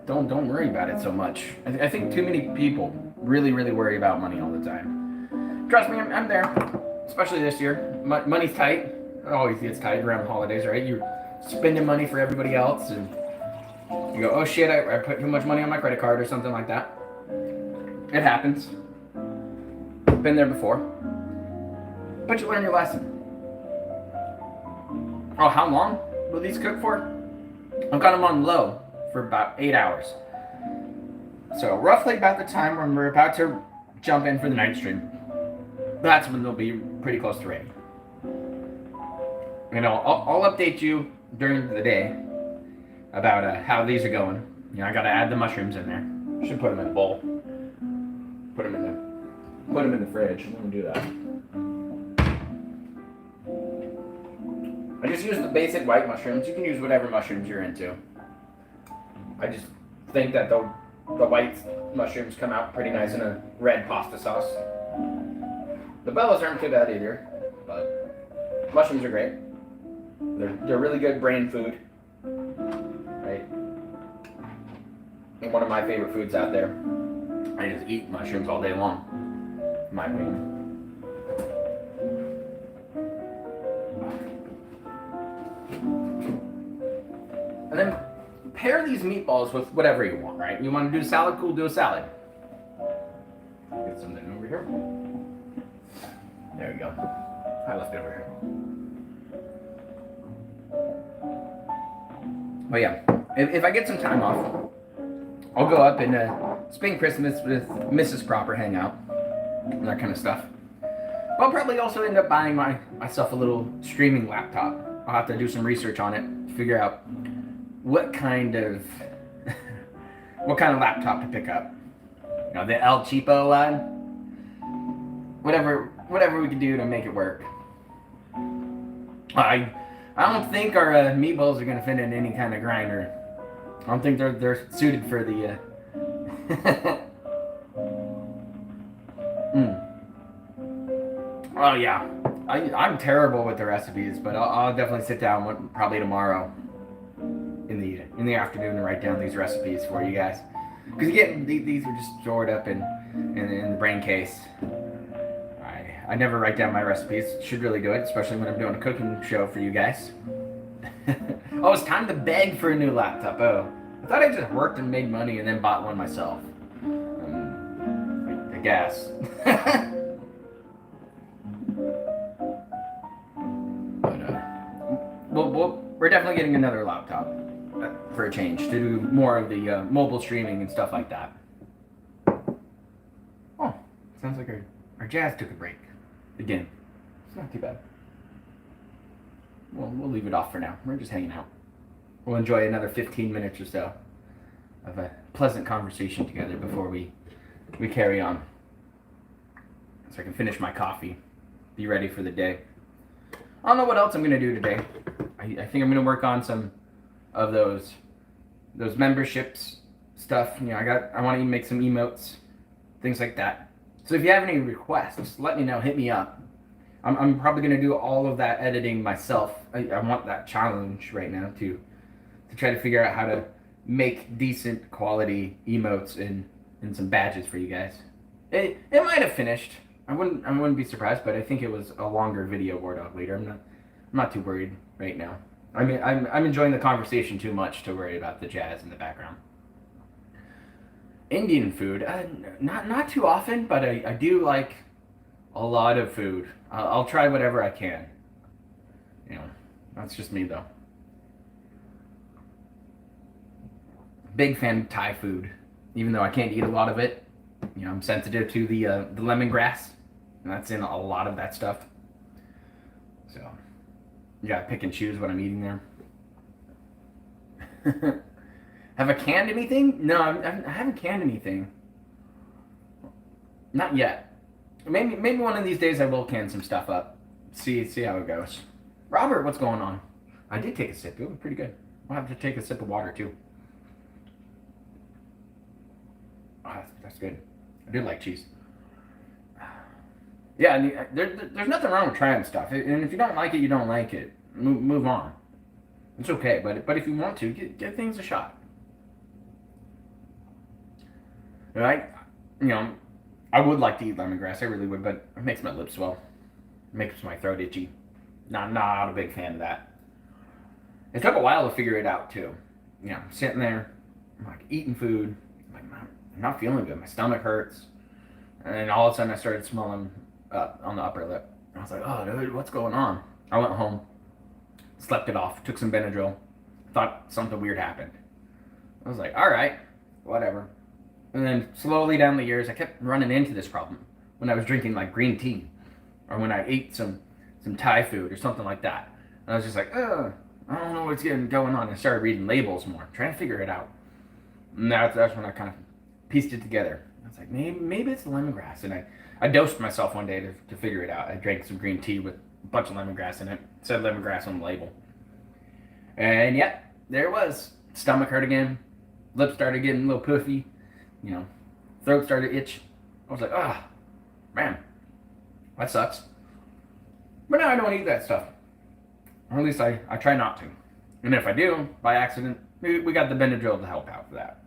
Don't worry about it so much. I think too many people really worry about money all the time. Trust me, I'm there. Especially this year. Money's tight. It always gets tight around the holidays, right? You're spending money for everybody else, and you go, oh shit, I put too much money on my credit card or something like that. It happens. Been there before. But you learn your lesson. Oh, how long will these cook for? I've got them on low for about 8 hours. So roughly about the time when we're about to jump in for the night stream, that's when they'll be pretty close to ready. I'll update you during the day about how these are going. I gotta add the mushrooms in there. Should put them in a bowl. Put them in the fridge. I'm gonna do that. I just use the basic white mushrooms. You can use whatever mushrooms you're into. I just think that the white mushrooms come out pretty nice in a red pasta sauce. The bellas aren't too bad either, but mushrooms are great. They're really good brain food, right? And one of my favorite foods out there. I just eat mushrooms all day long, in my opinion. And then pair these meatballs with whatever you want, right? You want to do a salad? Cool, do a salad. Get something over here. There we go. I left it over here. But yeah, if I get some time off, I'll go up and spend Christmas with Mrs. Proper, hang out, and that kind of stuff. But I'll probably also end up buying myself a little streaming laptop. I'll have to do some research on it, figure out what kind of laptop to pick up. The El Cheapo one. Whatever we can do to make it work. I don't think our meatballs are gonna fit in any kind of grinder. I don't think they're suited for the. Oh yeah, I'm terrible with the recipes, but I'll definitely sit down probably tomorrow in the afternoon and write down these recipes for you guys. Because again, these are just stored up in the brain case. I never write down my recipes. Should really do it, especially when I'm doing a cooking show for you guys. Oh, it's time to beg for a new laptop. Oh, I thought I just worked and made money and then bought one myself. I guess. But we're definitely getting another laptop for a change to do more of the mobile streaming and stuff like that. Oh, sounds like our jazz took a break. Again, it's not too bad. Well, we'll leave it off for now. We're just hanging out. We'll enjoy another 15 minutes or so of a pleasant conversation together before we carry on. So I can finish my coffee, be ready for the day. I don't know what else I'm going to do today. I think I'm going to work on some of those memberships stuff. You know, I want to make some emotes, things like that. So if you have any requests, let me know. Hit me up. I'm probably gonna do all of that editing myself. I want that challenge right now to try to figure out how to make decent quality emotes and some badges for you guys. It might have finished. I wouldn't be surprised, but I think it was a longer video War Dog later. I'm not too worried right now. I mean, I'm enjoying the conversation too much to worry about the jazz in the background. Indian food, not too often, but I do like a lot of food. I'll try whatever I can. You know, that's just me though. Big fan of Thai food, even though I can't eat a lot of it. You know, I'm sensitive to the lemongrass, and that's in a lot of that stuff. So, you gotta pick and choose what I'm eating there. Have I canned anything? No, I haven't canned anything. Not yet. Maybe one of these days I will can some stuff up. See how it goes. Robert, what's going on? I did take a sip. It was pretty good. I'll have to take a sip of water too. Oh, that's good. I do like cheese. Yeah, and there's nothing wrong with trying stuff. And if you don't like it, you don't like it. Move on. It's okay. But if you want to, give things a shot. Right? You know, I would like to eat lemongrass. I really would, but it makes my lips swell. It makes my throat itchy. Not a big fan of that. It took a while to figure it out too. You know, I'm sitting there, I'm like eating food. I'm like, I'm not feeling good. My stomach hurts. And then all of a sudden I started smelling up on the upper lip. I was like, oh, dude, what's going on? I went home, slept it off, took some Benadryl, thought something weird happened. I was like, all right, whatever. And then slowly down the years, I kept running into this problem when I was drinking like green tea or when I ate some Thai food or something like that. And I was just like, I don't know what's going on. I started reading labels more, trying to figure it out. And that's when I kind of pieced it together. I was like, maybe it's the lemongrass. And I dosed myself one day to figure it out. I drank some green tea with a bunch of lemongrass in it. It said lemongrass on the label. And yeah, there it was. Stomach hurt again. Lips started getting a little puffy. You know, throat started to itch. I was like, man, that sucks. But now I don't eat that stuff. Or at least I try not to. And if I do, by accident, we got the Benadryl to help out for that.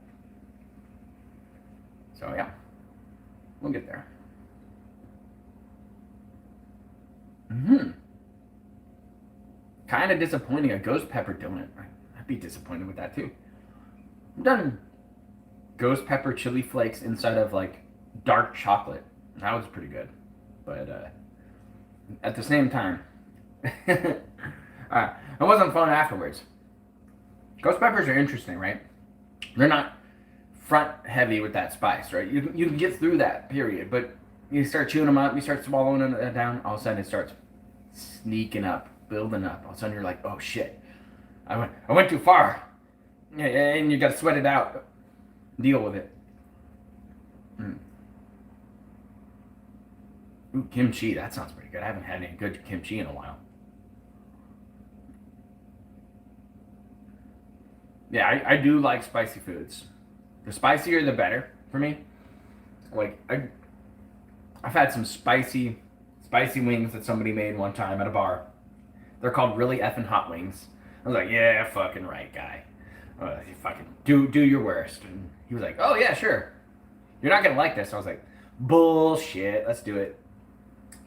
So yeah, we'll get there. Kind of disappointing, a ghost pepper donut. I'd be disappointed with that too. I'm done ghost pepper chili flakes inside of like dark chocolate. That was pretty good. But at the same time, it wasn't fun afterwards. Ghost peppers are interesting, right? They're not front heavy with that spice, right? You can get through that period, but you start chewing them up, you start swallowing it down, all of a sudden it starts sneaking up, building up. All of a sudden you're like, oh shit, I went too far. Yeah, and you got to sweat it out. Deal with it. Ooh, kimchi, that sounds pretty good. I haven't had any good kimchi in a while. Yeah, I do like spicy foods. The spicier, the better for me. Like, I've had some spicy wings that somebody made one time at a bar. They're called really effing hot wings. I was like, yeah, fucking right, guy. You fucking do your worst. And he was like, oh yeah, sure. You're not gonna like this. I was like, bullshit. Let's do it.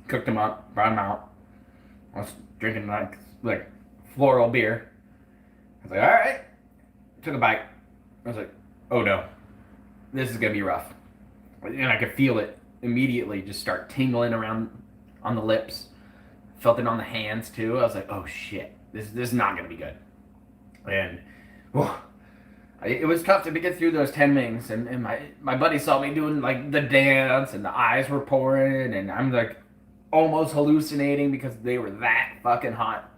Cooked them up, brought them out. I was drinking like floral beer. I was like, all right. Took a bite. I was like, oh no, this is gonna be rough. And I could feel it immediately just start tingling around on the lips. Felt it on the hands too. I was like, oh shit, this is not gonna be good. And it was tough to get through those 10 wings. And my buddy saw me doing like the dance, and the eyes were pouring, and I'm like almost hallucinating because they were that fucking hot.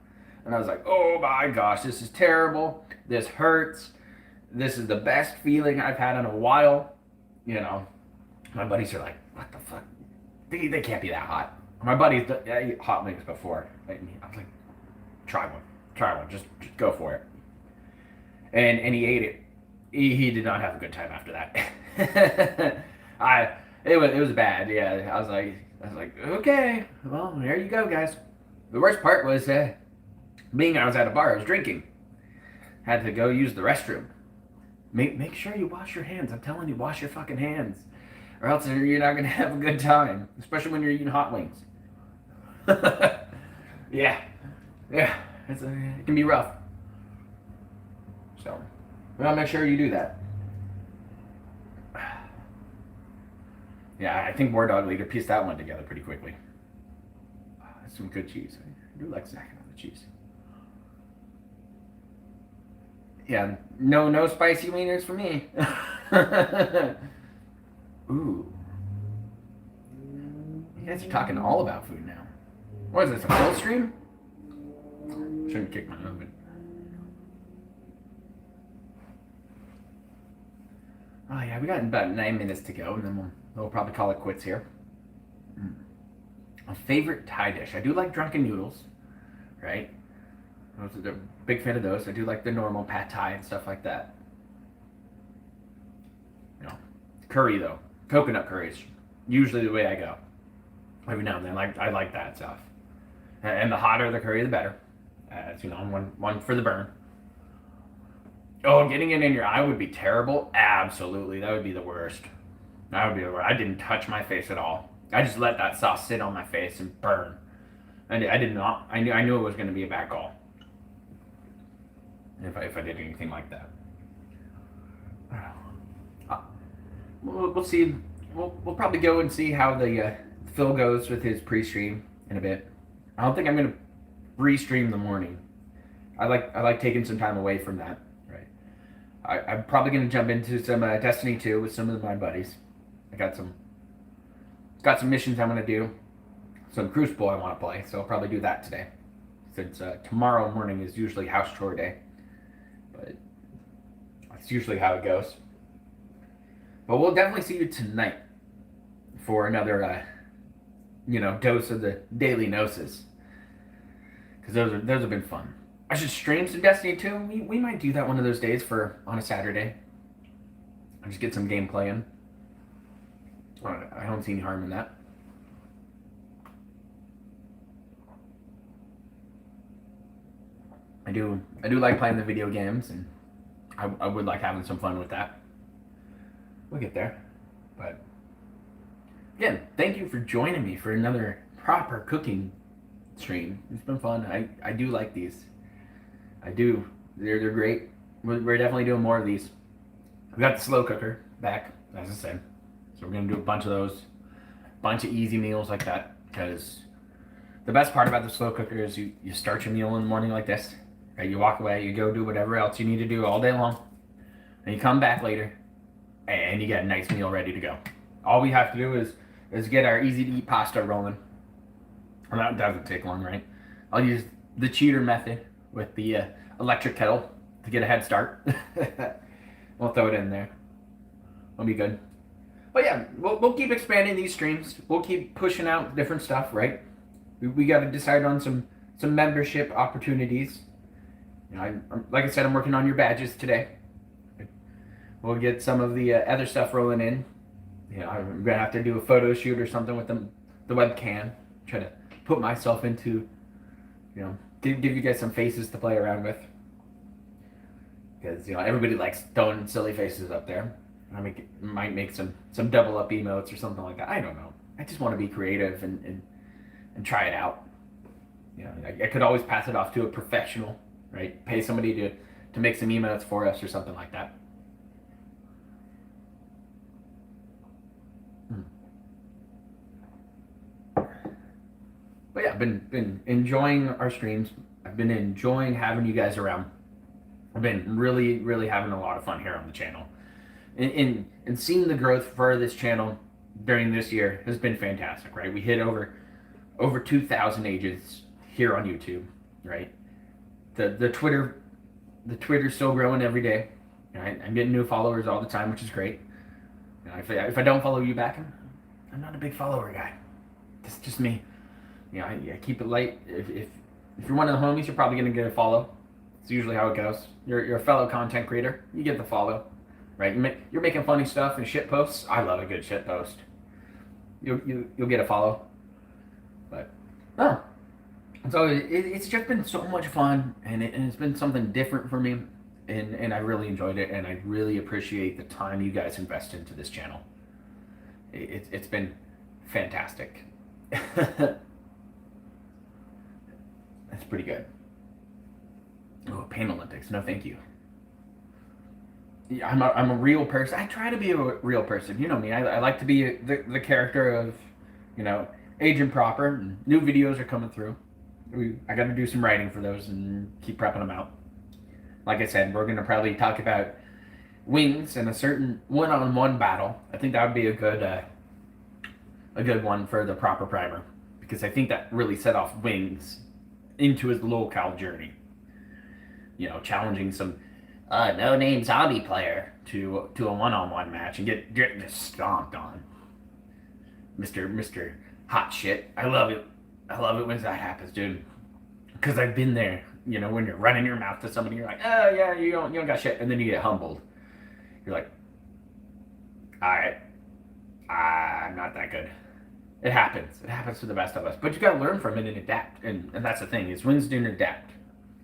And I was like, oh my gosh, this is terrible. This hurts. This is the best feeling I've had in a while. You know, my buddies are like, what the fuck? They can't be that hot. My buddies, I ate hot wings before. I was like, try one. Just go for it. and he ate it. He did not have a good time after that. It was bad. Yeah, I was like, okay, well, there you go, guys. The worst part was being I was at a bar, I was drinking, had to go use the restroom. Make sure you wash your hands. I'm telling you, wash your fucking hands, or else you're not gonna have a good time, especially when you're eating hot wings. Yeah, yeah, it can be rough. So, well, make sure you do that. Yeah, I think War Dog Leader pieced that one together pretty quickly. That's some good cheese. I do like snacking on the cheese. Yeah, no spicy wieners for me. Ooh, you guys are talking all about food now. What is this, a full stream? Shouldn't kick my oven. Oh yeah, we got about 9 minutes to go, and then we'll probably call it quits here. A favorite Thai dish. I do like drunken noodles, right? I'm a big fan of those. I do like the normal pad Thai and stuff like that. You know, curry though, coconut curry is usually the way I go. Every now and then, I like that stuff. And the hotter the curry, the better. As you know, one for the burn. Oh, getting it in your eye would be terrible. Absolutely, that would be the worst. That would be the worst. I didn't touch my face at all. I just let that sauce sit on my face and burn. I did not. I knew it was going to be a bad call. If I did anything like that. We'll see. We'll probably go and see how the Phil goes with his pre-stream in a bit. I don't think I'm going to re-stream the morning. I like taking some time away from that. Right. I'm probably going to jump into some Destiny 2 with some of my buddies. I got some missions I'm going to do. Some Crucible I want to play, so I'll probably do that today. Since tomorrow morning is usually house chore day. But that's usually how it goes. But we'll definitely see you tonight for another, dose of the daily gnosis. Because those have been fun. I should stream some Destiny 2. We might do that one of those days on a Saturday. I'll just get some gameplay in. I don't see any harm in that. I do like playing the video games, and I would like having some fun with that. We'll get there. But again, thank you for joining me for another proper cooking stream. It's been fun. I do like these. I do. They're great. We're definitely doing more of these. We got the slow cooker back, as I said. So we're gonna do a bunch of those, bunch of easy meals like that. Because the best part about the slow cooker is you start your meal in the morning like this. Right? You walk away, you go do whatever else you need to do all day long, and you come back later, and you get a nice meal ready to go. All we have to do is get our easy to eat pasta rolling. Well, that doesn't take long, right? I'll use the cheater method with the electric kettle to get a head start. We'll throw it in there. We'll be good. But yeah, we'll keep expanding these streams. We'll keep pushing out different stuff, right? We got to decide on some membership opportunities. Like I said, I'm working on your badges today. We'll get some of the other stuff rolling in. I'm gonna have to do a photo shoot or something with the webcam. Try to put myself into, give you guys some faces to play around with. Because everybody likes throwing silly faces up there. I might make some double up emotes or something like that. I don't know. I just want to be creative and try it out. I could always pass it off to a professional, right? Pay somebody to make some emotes for us or something like that. But yeah, I've been enjoying our streams. I've been enjoying having you guys around. I've been really, really having a lot of fun here on the channel. And seeing the growth for this channel during this year has been fantastic, right? We hit over 2,000 agents here on YouTube, right? The Twitter's still growing every day. I'm getting new followers all the time, which is great. If I don't follow you back, I'm not a big follower guy. It's just me. I keep it light. If you're one of the homies, you're probably gonna get a follow. It's usually how it goes. You're a fellow content creator. You get the follow, right? You're making funny stuff and shit posts. I love a good shit post. You'll get a follow. But oh, so it's just been so much fun, and it's been something different for me, and I really enjoyed it, and I really appreciate the time you guys invest into this channel. It's been fantastic. That's pretty good. Oh, Pain Olympics. No, thank you. Yeah, I'm a real person. I try to be a real person. You know me. I like to be the character of, Agent Proper. And new videos are coming through. I got to do some writing for those and keep prepping them out. Like I said, we're going to probably talk about wings and a certain one-on-one battle. I think that would be a good one for the Proper Primer, because I think that really set off Wings into his low-cal journey. Challenging some no-name zombie player to a one-on-one match and get just stomped on. Mr. Hot Shit. I love it. I love it when that happens, dude. Because I've been there. When you're running your mouth to somebody, you're like, oh yeah, you don't got shit, and then you get humbled. You're like, alright, I'm not that good. It happens. It happens to the best of us. But you gotta learn from it and adapt. And that's the thing, is Wings didn't adapt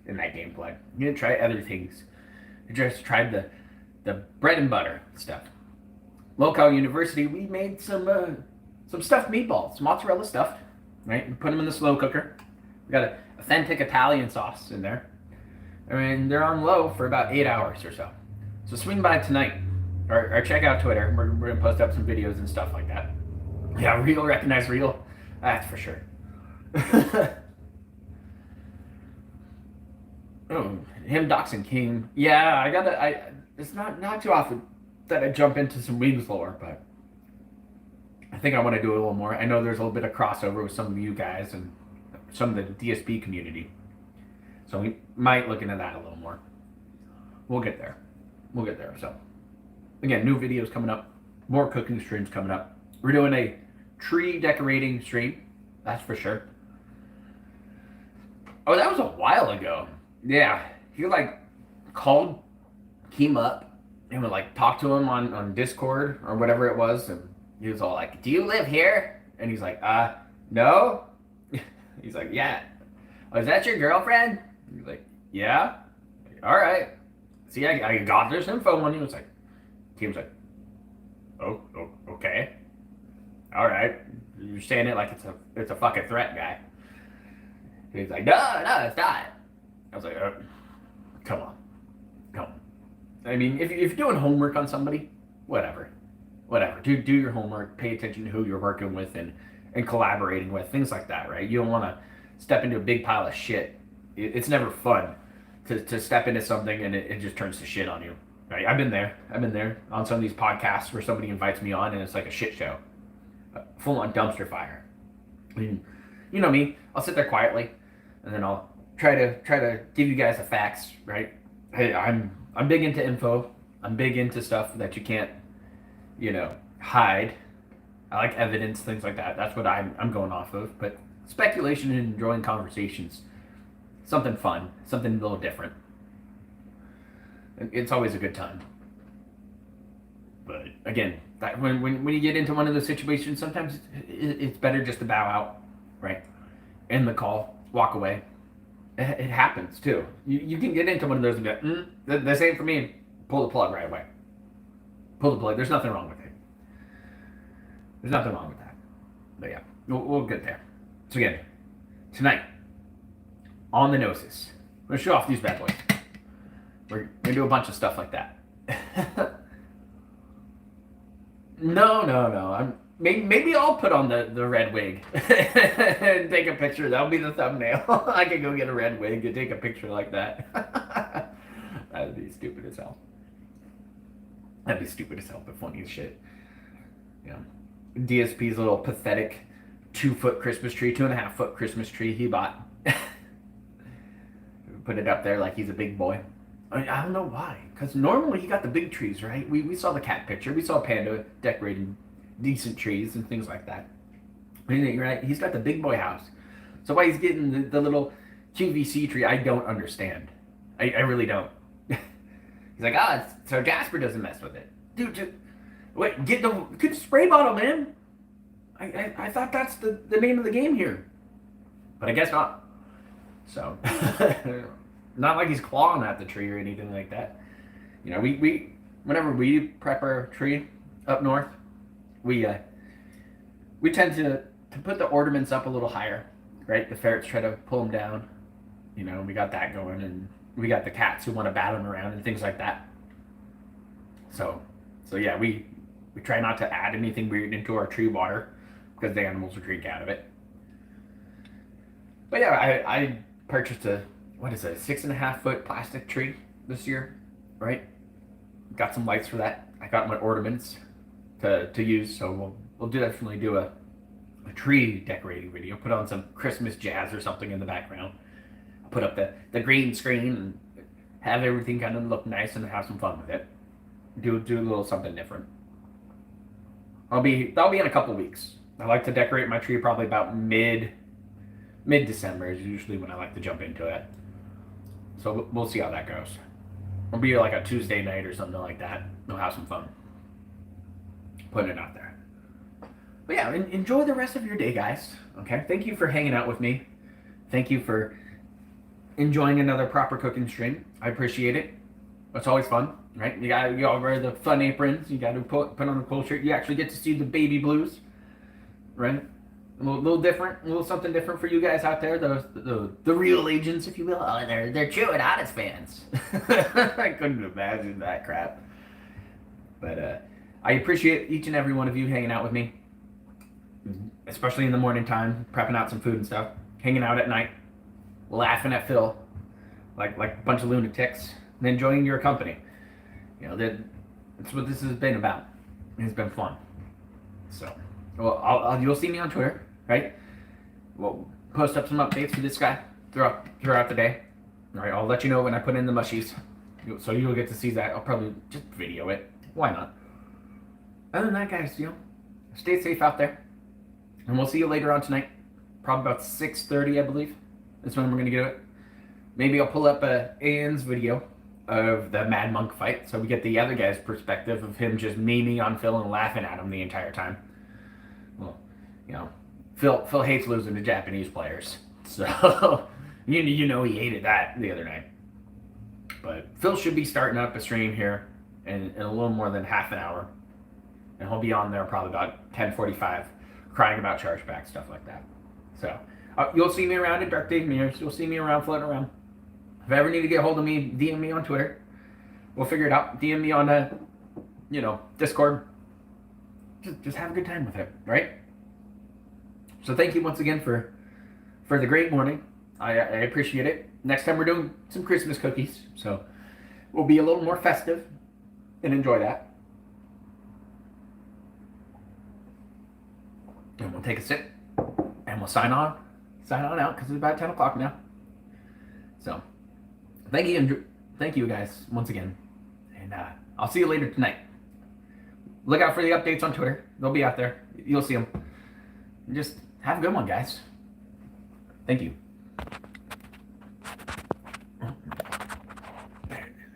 in that gameplay. You didn't try other things. You just tried the bread and butter stuff. Local University, we made some stuffed meatballs, mozzarella stuffed, right? We put them in the slow cooker. We got an authentic Italian sauce in there. And they're on low for about 8 hours or so. So swing by tonight, or check out Twitter. We're gonna post up some videos and stuff like that. Yeah, real recognize real. That's for sure. Oh, him doxing King. Yeah, it's not too often that I jump into some Wings lore, but I think I want to do it a little more. I know there's a little bit of crossover with some of you guys and some of the DSP community. So we might look into that a little more. We'll get there. So, again, new videos coming up. More cooking streams coming up. We're doing a tree decorating stream. That's for sure. Oh, that was a while ago. Yeah. He called Keem up and would talk to him on Discord or whatever it was. And he was all like, do you live here? And he's like, no. He's like, yeah. Oh, is that your girlfriend? He's like, yeah. All right. See, I got this info on you. It's like, Keem's like, oh, okay. All right. You're saying it like it's a fucking threat, guy. And he's like, no, it's not. I was like, oh, come on. I mean, if you're doing homework on somebody, whatever. Do your homework. Pay attention to who you're working with and collaborating with, things like that, right? You don't want to step into a big pile of shit. It's never fun to step into something and it just turns to shit on you, right? I've been there on some of these podcasts where somebody invites me on and it's like a shit show, full on dumpster fire. I mean, you know me, I'll sit there quietly and then I'll try to give you guys the facts, right? Hey, I'm big into info. I'm big into stuff that you can't, hide. I like evidence, things like that. That's what I'm going off of. But speculation and enjoying conversations, something fun, something a little different. It's always a good time. But again, when you get into one of those situations, sometimes it's better just to bow out, right? End the call, walk away. It happens too. You can get into one of those and be like, this ain't for me. Pull the plug right away. Pull the plug. There's nothing wrong with it. There's nothing wrong with that. But yeah, we'll get there. So again, tonight, on the Gnosis, we're going to show off these bad boys. We're going to do a bunch of stuff like that. No. Maybe I'll put on the red wig and take a picture. That'll be the thumbnail. I could go get a red wig and take a picture like that. That'd be stupid as hell. But funny as shit. DSP's little pathetic 2-foot Christmas tree, 2.5-foot Christmas tree he bought. Put it up there like he's a big boy. I don't know why. Because normally he got the big trees, right? We saw the cat picture. We saw Panda decorating decent trees and things like that. Right? He's got the big boy house. So why he's getting the little QVC tree, I don't understand. I really don't. He's like, ah, so Jasper doesn't mess with it. Dude, wait, get the spray bottle, man. I thought that's the name of the game here. But I guess not. So, not like he's clawing at the tree or anything like that. You know, we whenever we prep our tree up north, we tend to put the ornaments up a little higher, right? The ferrets try to pull them down. You know, we got that going, and we got the cats who want to bat them around and things like that. So yeah, we try not to add anything weird into our tree water because the animals will drink out of it. But yeah, I purchased a 6.5 foot plastic tree this year, right? Got some lights for that. I got my ornaments to use, so we'll definitely do a tree decorating video. Put on some Christmas jazz or something in the background. Put up the green screen and have everything kind of look nice and have some fun with it. Do a little something different. That'll be in a couple weeks. I like to decorate my tree probably about mid-December is usually when I like to jump into it. So we'll see how that goes. It'll be like a Tuesday night or something like that. We'll have some fun. Putting it out there. But yeah, enjoy the rest of your day, guys. Okay? Thank you for hanging out with me. Thank you for enjoying another proper cooking stream. I appreciate it. It's always fun, right? You all wear the fun aprons. You got to put on the cool shirt. You actually get to see the baby blues, right? A little different, a little something different for you guys out there, the real agents, if you will. Oh, they're true and honest fans. I couldn't imagine that crap. But I appreciate each and every one of you hanging out with me, especially in the morning time, prepping out some food and stuff, hanging out at night, laughing at Phil like a bunch of lunatics, and enjoying your company. You know, that's what this has been about. It's been fun. So, well, you'll see me on Twitter, right? We'll post up some updates for this guy throughout the day. All right, I'll let you know when I put in the mushies, so you'll get to see that. I'll probably just video it. Why not? Other than that, guys, you know, stay safe out there, and we'll see you later on tonight. Probably about 6:30, I believe. That's when we're gonna get it. Maybe I'll pull up Ian's video of the Mad Monk fight, so we get the other guy's perspective of him just memeing on Phil and laughing at him the entire time. Well, you know, Phil hates losing to Japanese players, so you know he hated that the other night. But Phil should be starting up a stream here in a little more than half an hour, and he'll be on there probably about 10:45, crying about chargeback, stuff like that. So you'll see me around at Dark Dave Mirrors. You'll see me around floating around. If you ever need to get a hold of me, DM me on Twitter. We'll figure it out. DM me on Discord. Just have a good time with it, right? So thank you once again for the great morning. I appreciate it. Next time we're doing some Christmas cookies, so we'll be a little more festive and enjoy that. And we'll take a sip and we'll sign on out because it's about 10 o'clock now. So thank you guys once again, and I'll see you later tonight. Look out for the updates on Twitter. They'll be out there. You'll see them. Just have a good one, guys. Thank you.